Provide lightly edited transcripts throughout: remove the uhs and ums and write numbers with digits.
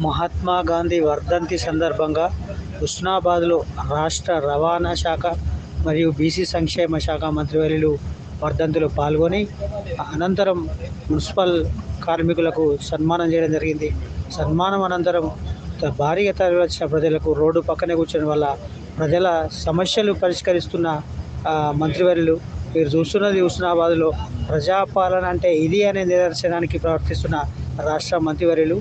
మహాత్మా గాంధీ వర్ధంతి సందర్భంగా హుస్నాబాద్లో రాష్ట్ర రవాణా శాఖ మరియు బీసీ సంక్షేమ శాఖ మంత్రివర్యులు వర్ధంతిలో పాల్గొని అనంతరం మున్సిపల్ కార్మికులకు సన్మానం చేయడం జరిగింది. సన్మానం అనంతరం భారీగా తరలివచ్చిన ప్రజలకు రోడ్డు పక్కనే కూర్చోడం వల్ల ప్రజల సమస్యలు పరిష్కరిస్తున్న మంత్రివర్యులు మీరు చూస్తున్నది హుస్నాబాద్లో ప్రజాపాలన అంటే ఇది అనే నిదర్శనానికి ప్రవర్తిస్తున్న రాష్ట్ర మంత్రివర్యులు.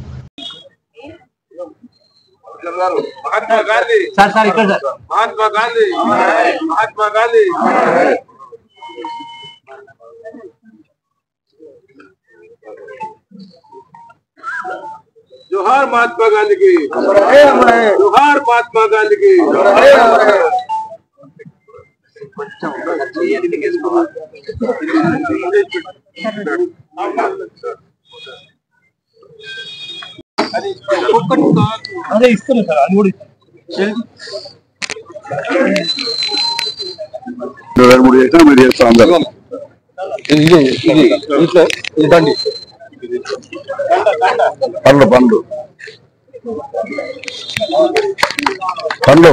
महात्मा गांधी महात्मा गांधी महात्मा गांधी जोहार महात्मा गांधी की जोहार महात्मा गांधी की అదే ఇస్తున్నా సార్ అది కూడా 23 చేసినా మీరు చేస్తాం అందరూ ఇంట్లో ఇదండి పండ్లు పండ్లు పండ్లు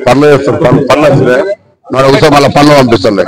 పండ్లు చేస్తారు పండ్లు వస్తే మన ఉత్సవం మళ్ళీ పండ్లు పంపిస్తుంది.